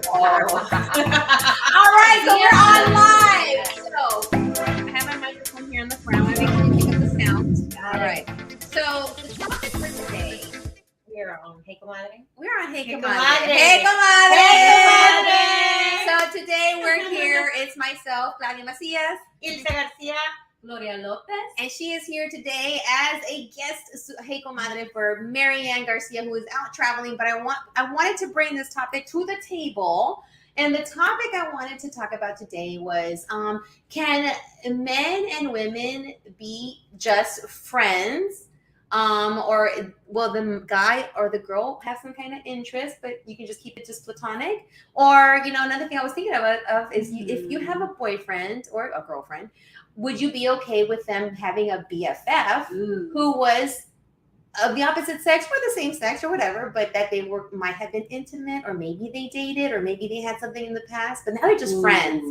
All right, so we're on live. So I have my microphone here on the front. I want to make sure we pick up the sound. All right. So the topic for today, We're on Hey Comadre. we're on Hey Hey Comadre. Comadre. Hey Comadre. Hey So today we're here. It's myself, Claudia Macias, Ilse Garcia. Gloria Lopez. and she is here today as a guest, Hey Comadre, for Marianne Garcia, who is out traveling. But I wanted to bring this topic to the table. And the topic I wanted to talk about today was, can men and women be just friends? Or will the guy or the girl have some kind of interest, but you can just keep it just platonic? Or, another thing I was thinking of is if you have a boyfriend or a girlfriend, would you be okay with them having a BFF who was of the opposite sex or the same sex or whatever, but that they might have been intimate, or maybe they dated, or maybe they had something in the past, but now they're just friends?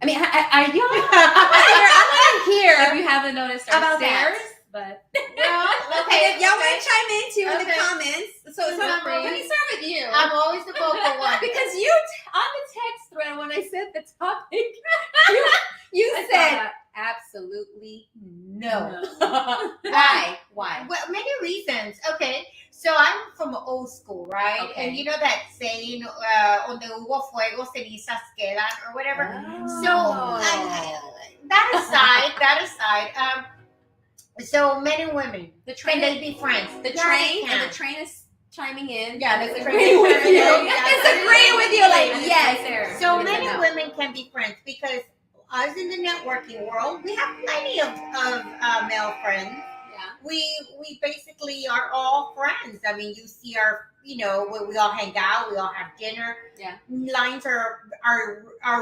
I mean, are y'all? I want to hear If you haven't noticed our about stairs, that. but Okay, if y'all want to chime in too in the comments. So let me start with you. I'm always the vocal one. Because you, on the text thread, when I said the topic, you said absolutely no. Why? Why? Well, many reasons. Okay, so I'm from old school, right? Okay. And you know that saying, "Donde hubo fuego, cenizas quedan," or whatever. Oh. So that aside, so men and women, The can train, they be friends? the Yeah, train, they can. and the train is chiming in. Yeah, and it's the train agreeing is with chiming you. in. Yeah, It's agreeing with you. Like, It's yes. right there. So Yes men and and no. women can be friends because us in the networking world, we have plenty of male friends. Yeah. We basically are all friends. I mean, you see our, we all hang out, we all have dinner. Yeah. Lines are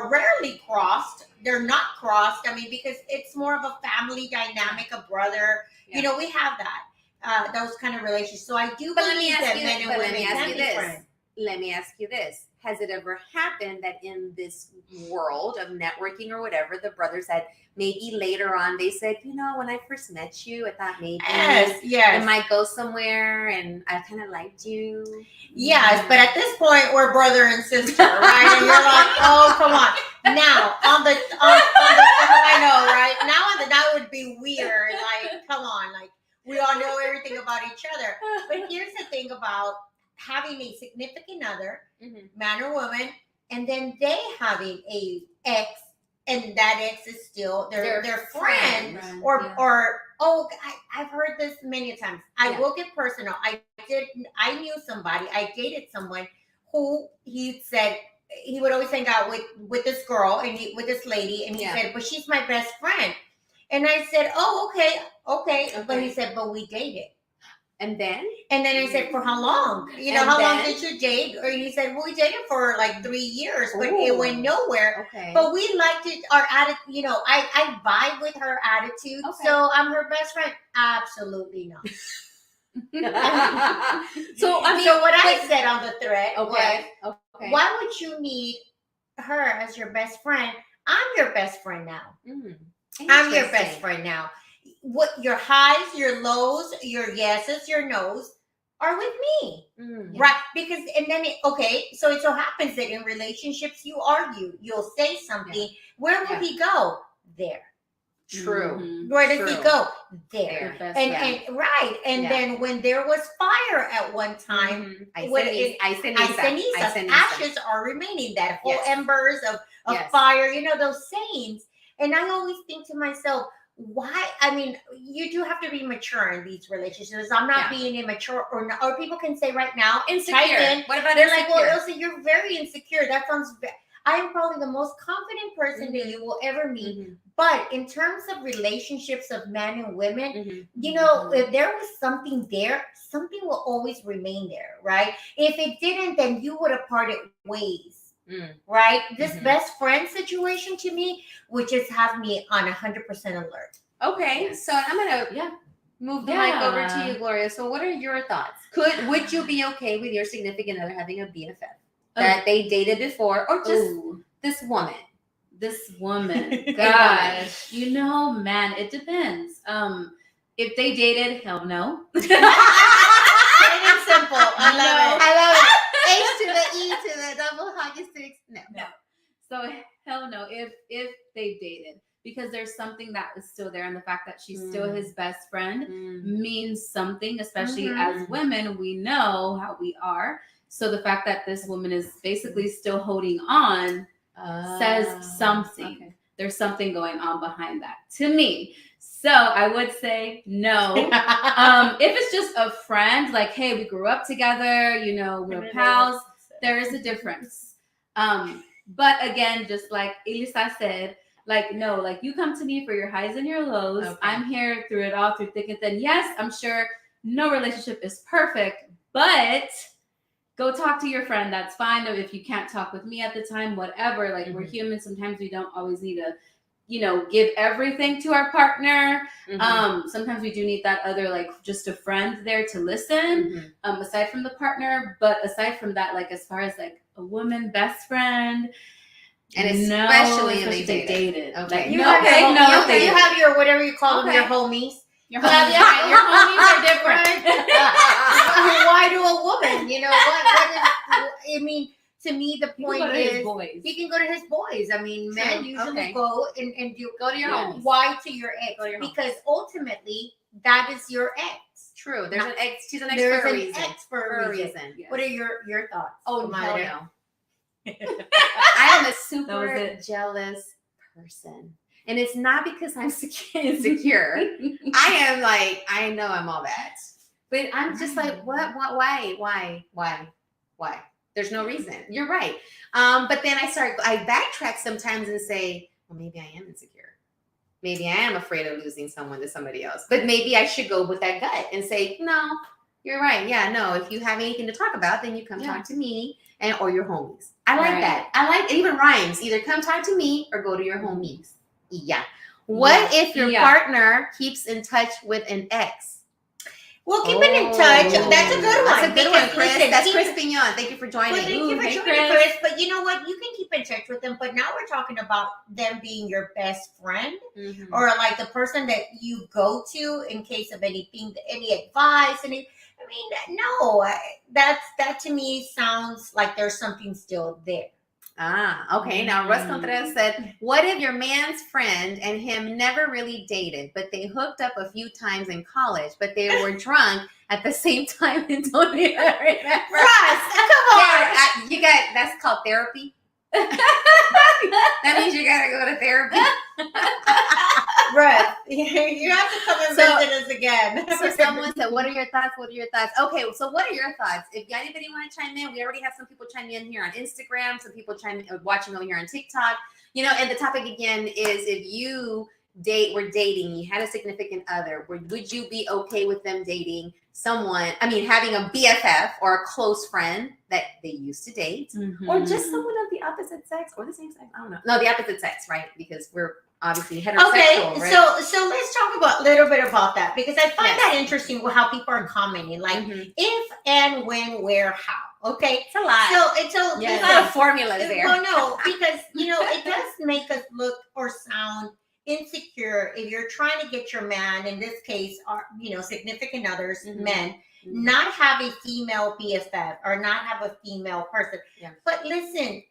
rarely crossed. They're not crossed. I mean, because it's more of a family dynamic, a brother. Yeah. We have that. Those kind of relationships. So I do But let me believe ask that you. men and But let women me ask can you be this. friends. Let me ask you this. Has it ever happened that in this world of networking or whatever, the brothers had maybe later on, they said, when I first met you, I thought maybe Yes. I might go somewhere and I kind of liked you. Yes, but at this point we're brother and sister, right? And you're like, oh, come on. Now on the I know, right? Now that would be weird. Like, come on, like we all know everything about each other. But here's the thing about having a significant other, man or woman, and then they having a ex, and that ex is still their friend. Friends, I've heard this many times. I will get personal. I knew somebody, I dated someone who he said he would always hang out with this girl and with this lady, and he said, but she's my best friend. And I said, oh, okay. But he said, but we dated. And then I said, for how long? How long did you date? Or he said, well, we dated for like 3 years, but it went nowhere. Okay. But we liked it, our attitude, I vibe with her attitude. Okay. So I'm her best friend. Absolutely not. So what I said on the thread was, Okay. why would you need her as your best friend? I'm your best friend now. I'm your best friend now. What your highs, your lows, your yeses, your nos are with me, right? Because so it so happens that in relationships you argue, you'll say something. Where would he go? There. True. Where does he go? There. And then when there was fire at one time, ashes are remaining. That whole embers of fire. Those sayings. And I always think to myself, why? I mean, you do have to be mature in these relationships. I'm not being immature, or people can say right now, insecure. What about they're insecure? like, well, Elsa, you're very insecure. That sounds. I am probably the most confident person that you will ever meet. But in terms of relationships of men and women, if there was something there, something will always remain there, right? If it didn't, then you would have parted ways. Right? This best friend situation to me would just have me on 100% alert. Okay, so I'm gonna move the mic over to you, Gloria. So what are your thoughts? Would you be okay with your significant other having a BFF that they dated before, or just this woman? This woman, gosh, man, it depends. If they dated, hell no. Plain and simple. I love it. H to the the E to the double hockey sticks. No. So hell no, if they dated, because there's something that is still there, and the fact that she's still his best friend means something, especially as women. We know how we are. So the fact that this woman is basically still holding on says something. Okay. There's something going on behind that to me. So I would say no. If it's just a friend, like, hey, we grew up together, you know, we're pals, there is a difference. But again, just like Elisa said, like, no, like, you come to me for your highs and your lows. Okay. I'm here through it all, through thick and thin. Yes, I'm sure no relationship is perfect, but go talk to your friend. That's fine. If you can't talk with me at the time, whatever, like, we're human. Sometimes we don't always need to, you know, give everything to our partner. Sometimes we do need that other, like, just a friend there to listen, aside from the partner. But aside from that, like, as far as like a woman best friend, and especially if they dated. Okay. Like, you have your, whatever you call them, your homies. Your homies, your homies are different. Why do a woman? You know what is, I mean, to me, the point is he can go to his boys. I mean, men usually go and do go to your homies. Why to your ex? Because ultimately, that is your ex. True. There's an ex. She's an ex There's for a an reason. ex for a reason. Yes. What are your thoughts? Oh, hell no. I am a super jealous person. And it's not because I'm insecure. I am like, I know I'm all that. But I'm just like, what? Why? There's no reason. You're right. But then I backtrack sometimes and say, well, maybe I am insecure. Maybe I am afraid of losing someone to somebody else. But maybe I should go with that gut and say, no, you're right. Yeah, no, if you have anything to talk about, then you come talk to me or your homies. I like that. I like it even rhymes. Either come talk to me or go to your homies. Yeah. What if your partner keeps in touch with an ex? Well, keeping in touch. That's a good one. That's a good one, Chris. That's Chris Pignon. Thank you for joining. Well, thank you for joining, Chris. But you know what? You can keep in touch with them. But now we're talking about them being your best friend or like the person that you go to in case of anything, any advice, I mean, no. That to me sounds like there's something still there. Okay. Now, Russ Contreras said, what if your man's friend and him never really dated, but they hooked up a few times in college, but they were drunk at the same time and don't even remember? Russ, come on. That's called therapy. That means you got to go to therapy. Russ, you have to come and visit us again. So someone said, what are your thoughts? Okay, so what are your thoughts? If anybody want to chime in, we already have some people chiming in here on Instagram, some people watching over here on TikTok. You know, and the topic again is, if you were dating, you had a significant other, would you be okay with them dating someone, having a BFF or a close friend that they used to date, or just someone of the opposite sex or the same sex? I don't know. No, the opposite sex, right? Because we're obviously heterosexual, okay, right? So let's talk about a little bit about that, because I find that interesting how people are commenting, like if and when, where, how. Okay, it's a lot. So there's a lot of formulas there. Well, no, because it does make us look or sound insecure if you're trying to get your man, in this case, are significant others, men, not have a female BFF or not have a female person. Yeah. But listen,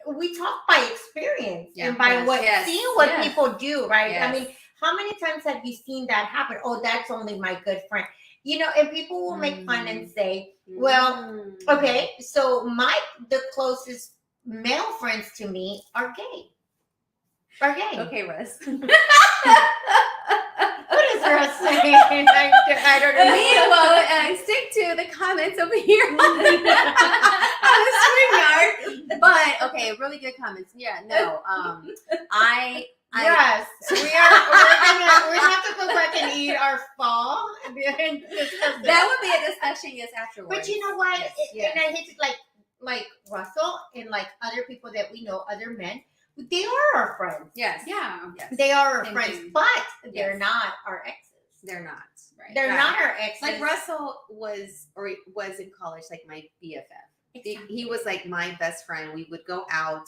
we talk by experience and by seeing what people do, right? Yes. How many times have you seen that happen? Oh, that's only my good friend. And people will make fun and say, well, okay, so the closest male friends to me are gay. Okay, Russ. What is Russ saying? I don't know. Well, stick to the comments over here on the StreamYard. But okay, really good comments. Yeah, no. Yes, we're gonna have to go back and eat our fall. That would be a discussion, yes, afterwards. But you know what? And I hate to like Russell and like other people that we know, other men. They are our friends. Yes. Yeah. Yes. They are our friends, but they're not our exes. They're not. Right. They're not our exes. Like Russell was in college, like my BFF. Exactly. He was like my best friend. We would go out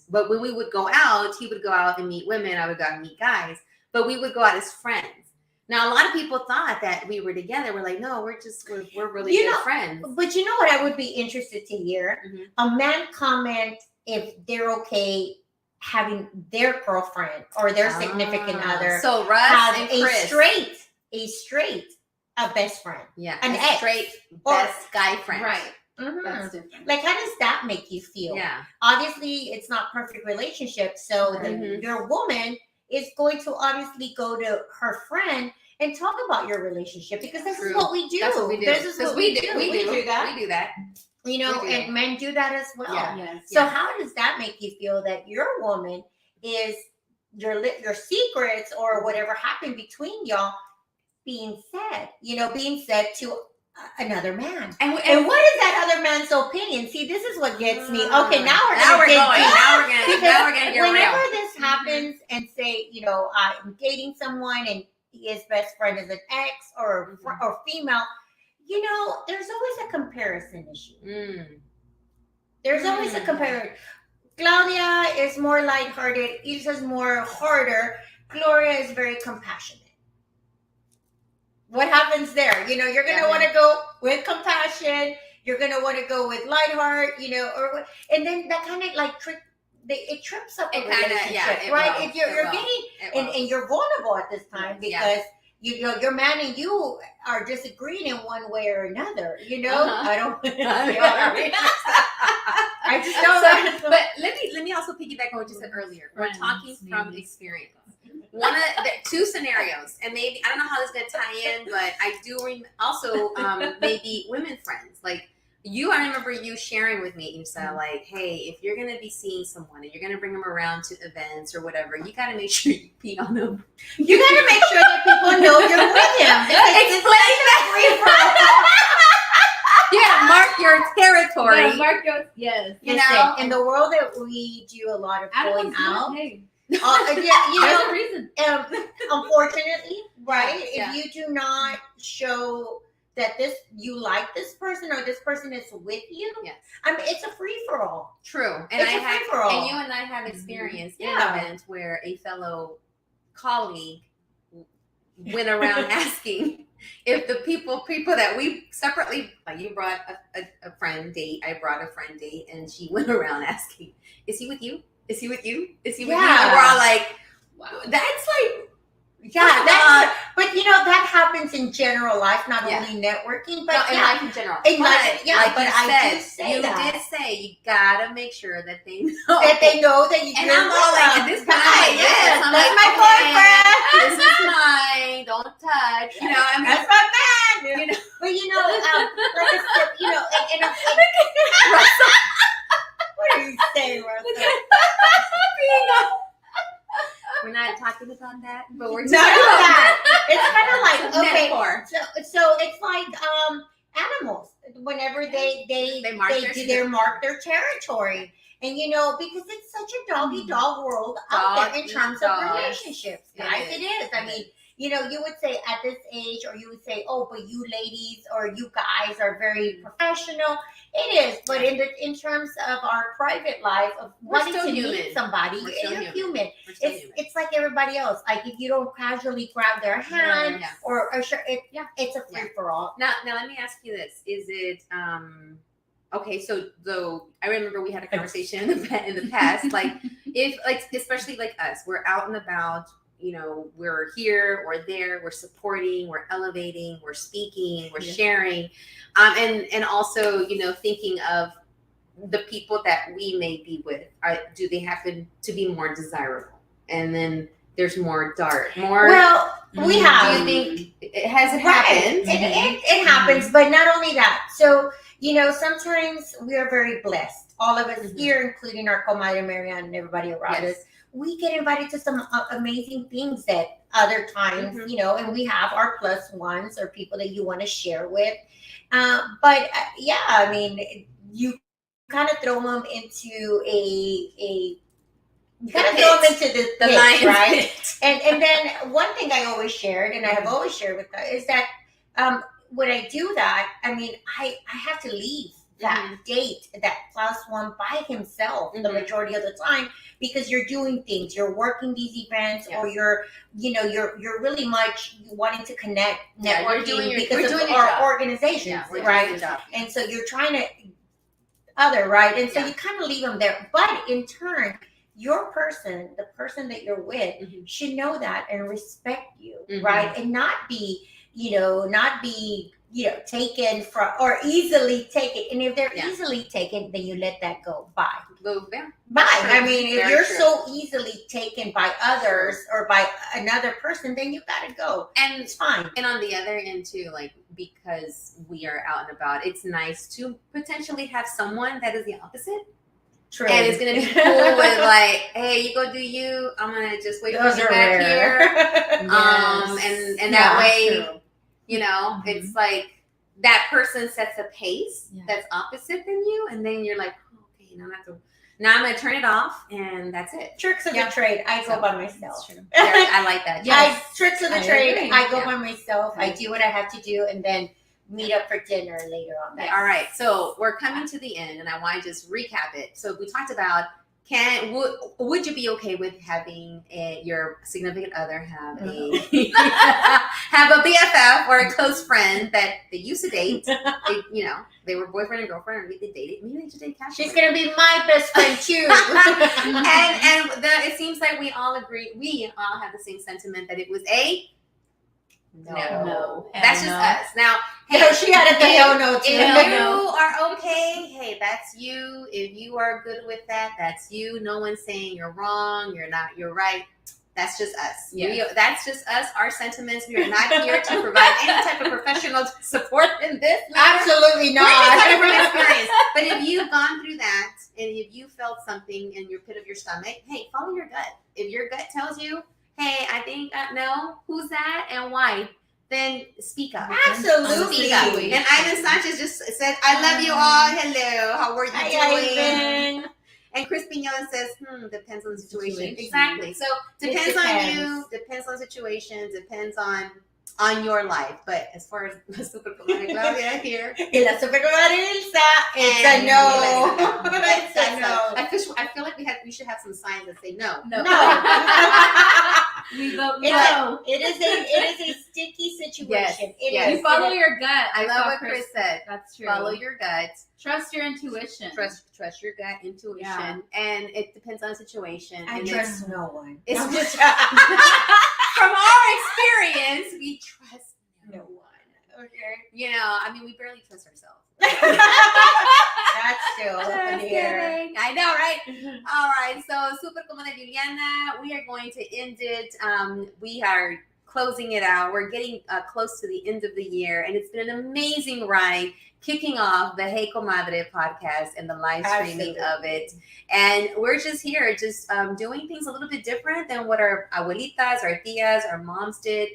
but when we would go out, he would go out and meet women. I would go out and meet guys, but we would go out as friends. Now, a lot of people thought that we were together. We're like, no, we're really You good know, friends. But you know what I would be interested to hear? Mhm. A man comment if they're okay having their girlfriend or their significant other So Russ have and a Chris. straight best friend. Yeah, an a ex. straight Or- best guy friend. Right. Mhm. That's different. Like, how does that make you feel? Yeah. Obviously, it's not perfect relationship, so Mhm. your woman is going to obviously go to her friend and talk about your relationship because this is True. what we do. That's what we do. This is 'Cause what we we do. do. We do that. You We know, do and that. men do that as well. Yeah. Yes. So how does that make you feel that your woman is your secrets or whatever happened between y'all being said to another man? And And what is that other man's opinion? See, this is what gets me. Okay, now we're now gonna we're dig going. deep. Now we're gonna get Whenever real. this happens and say, I'm dating someone and his best friend is an ex or female, there's always a comparison issue. Mm. There's always a comparison. Claudia is more lighthearted. Ilsa's more harder. Gloria is very compassionate. What happens there? You're gonna want to go with compassion. You're gonna want to go with lightheart. And then that kind of like it trips up a relationship, right? If you're getting and you're vulnerable at this time because your man and you are disagreeing in one way or another. I don't. I just don't. But let me also piggyback on what you said earlier. We're talking from experience. One of the two scenarios, and maybe I don't know how this is going to tie in, but I do also maybe women friends like. I remember you sharing with me, you said, like, hey, if you're going to be seeing someone and you're going to bring them around to events or whatever, you got to make sure you pee on them. You got to make sure that people know you're with him. Explain that. Yeah, mark your territory. Yeah, mark your, yes. Listen, in the world that we do a lot of going out, hey. there's a reason. Unfortunately, right? Yeah. If you do not show that you like this person or this person is with you, yes. It's a free for all. True, and it's a free for all. And you and I have experienced in an event where a fellow colleague went around asking if the people that we separately, like you brought a friend date, I brought a friend date, and she went around asking, "Is he with you? Is he with you? Is he with you?" And we're all like, "Wow, that's like." Yeah, but that happens in general life, not only networking, but in life in general. In life, but I do say you did say you gotta make sure that they know that you. And I'm all like, at this point, yes, I'm that's like, my boyfriend. This is mine. Don't touch. That's my man. But like I said, and what are you saying, Russell? We're not talking about that, but we're talking about that. It's kind of like metaphor. So it's like animals. Whenever they mark their territory, and because it's such a doggy dog world out there in terms of relationships, guys. It is. I mean, you would say at this age, or you would say, oh, but you ladies or you guys are very professional. It is, but in terms of our private life of wanting to meet somebody, you're human. It's like everybody else. Like if you don't casually grab their hand or it's a free for all. Now let me ask you this: is it okay? So though I remember we had a conversation in the past, like if especially like us, we're out and about. We're here, we're there, we're supporting, we're elevating, we're speaking, we're sharing, and also thinking of the people that we may be with. Do they happen to be more desirable? And then there's more more. Well, we have. Do you think it has happened? It happens, but not only that. So sometimes we are very blessed. All of us here, including our comadre Marianne and everybody around us. We get invited to some amazing things that other times, and we have our plus ones or people that you want to share with. But I mean, you kind of throw them into the pit, right? And then one thing I always shared, and I have always shared with her, is that when I do that, I mean, I have to leave that date, that plus one by himself the majority of the time, because you're doing things, you're working these events, or you're really much wanting to connect, networking because of our organization, right? And so you're trying to right? And so you kind of leave them there. But in turn, your person, the person that you're with, should know that and respect you, right? And not be, taken from or easily taken. And if they're easily taken, then you let that go. Bye. Bye. I mean, if you're so easily taken by others or by another person, then you gotta go. And it's fine. And on the other end too, like, because we are out and about, it's nice to potentially have someone that is the opposite. True. And it's gonna be cool with like, hey, you go do you. I'm gonna just wait for you back here. And that way, it's like that person sets a pace that's opposite than you, and then you're like, oh, okay, now I'm gonna turn it off, and that's it. Tricks of the trade. I go by myself. I like that. Tricks of the trade. I go by myself. I do what I have to do, and then meet up for dinner later on. Okay, all right. So we're coming to the end, and I want to just recap it. So we talked about would you be okay with having your significant other have a have a BFF or a close friend that they used to date? They were boyfriend and girlfriend, or they dated. Maybe they just did casually. She's gonna be my best friend too. and it seems like we all agree. We all have the same sentiment that it was a no. That's just us. Now, hey, she had a hell no too. If you are okay, hey, that's you. If you are good with that, that's you. No one's saying you're wrong, you're not, you're right. That's just us. Yes. That's just us, our sentiments. We are not here to provide any type of professional support in this matter. Absolutely not. We're just from experience. But if you've gone through that, and if you felt something in your pit of your stomach, hey, follow your gut. If your gut tells you, hey, I think no, who's that and why? Then speak up. Absolutely. Speak up. And Ivan Sanchez just said, I love you all. Hello. How are you doing? Ivan. And Chris Piñola says, depends on the situation. Exactly. So depends on you, depends on situation, depends on your life. But as far as the Super Comadre Claudia here. Y la Super Comadre Ilsa, it's a no. It's a no. I feel like we should have some signs that say no. No. We vote no. It is a sticky situation. Yes. You follow your gut. I love what Chris said. That's true. Follow your gut. Trust your intuition. Trust your gut intuition, and it depends on the situation. I trust no one. It's just from our experience, we trust no one. Okay, we barely trust ourselves. That's still here. I know, right? All right, so Super Comadre Juliana, we are going to end it. We are closing it out. We're getting close to the end of the year, and it's been an amazing ride kicking off the Hey Comadre podcast and the live streaming of it. And we're just here, doing things a little bit different than what our abuelitas, our tias, our moms did.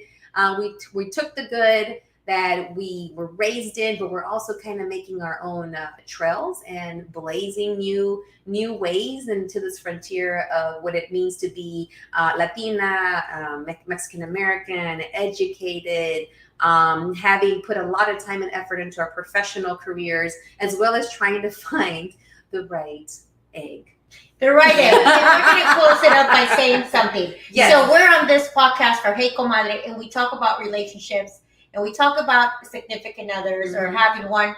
We took the good that we were raised in, but we're also kind of making our own trails and blazing new ways into this frontier of what it means to be Latina, Mexican American, educated, having put a lot of time and effort into our professional careers, as well as trying to find the right egg. The right egg. And we're going to close it up by saying something. Yes. So we're on this podcast for Hey Comadre, and we talk about relationships, and we talk about significant others or having one.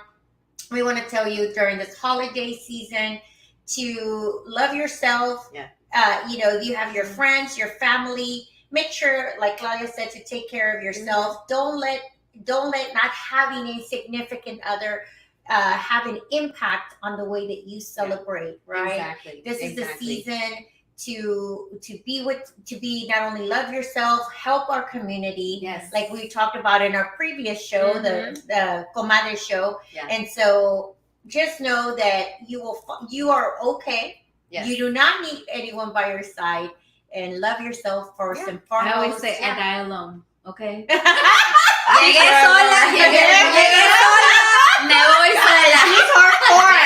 We want to tell you during this holiday season to love yourself. Yeah. You have your friends, your family. Make sure, like Claudia said, to take care of yourself. Don't let not having a significant other have an impact on the way that you celebrate. Right? Exactly. This is the season to be not only love yourself, help our community. Yes. Like we talked about in our previous show, the Comadre Show. Yeah. And so just know that you are okay. Yes. You do not need anyone by your side. And love yourself first and foremost. I always say, I die alone, ¿okay? Llegué sola. Me voy sola. She's hardcore.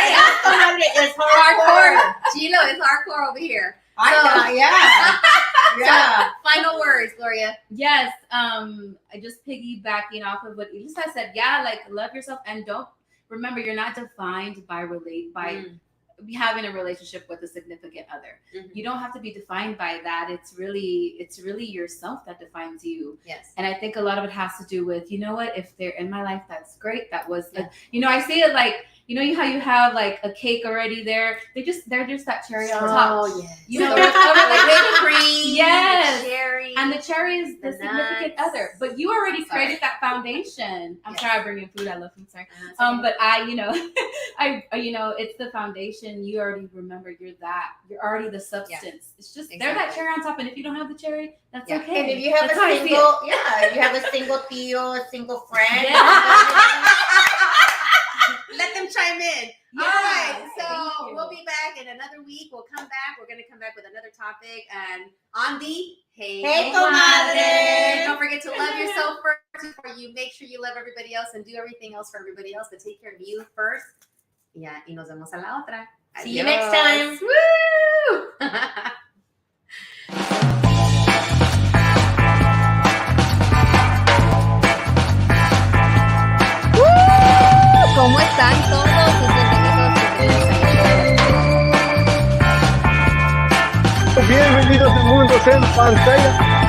It's hardcore. Gilo is hardcore over here. Yeah. So, final words, Gloria. Yes. I just piggybacking off of what Elisa said. Yeah, like love yourself and don't remember, you're not defined by having a relationship with a significant other. You don't have to be defined by that. It's really yourself that defines you. Yes. And I think a lot of it has to do with, you know what, if they're in my life, that's great. That was, I see it like, how you have like a cake already there. They're just that cherry on top. Oh, yes. You know, the whipped cream, yes, the cherry, and the cherry is the significant nuts. other. But you already created that foundation. I'm Yes. sorry, I bring in food. I love food. Sorry. Okay. But it's the foundation. You already remember you're already the substance. Yeah. It's just Exactly. they're that cherry on top. And if you don't have the cherry, that's okay. And if you have That's how I see if you have a single tío, a single friend. Let them chime in. Yeah. All right, so Thank you. we'll be back in another week. We'll come back. We're going to come back with another topic and on the Hey, Comadre. Don't forget to love yourself first before you make sure you love everybody else and do everything else for everybody else, but take care of you first. Yeah, y nos vemos a la otra. See you next time. Woo! ¿Cómo están todos? Bienvenidos a Mundos en Pantalla.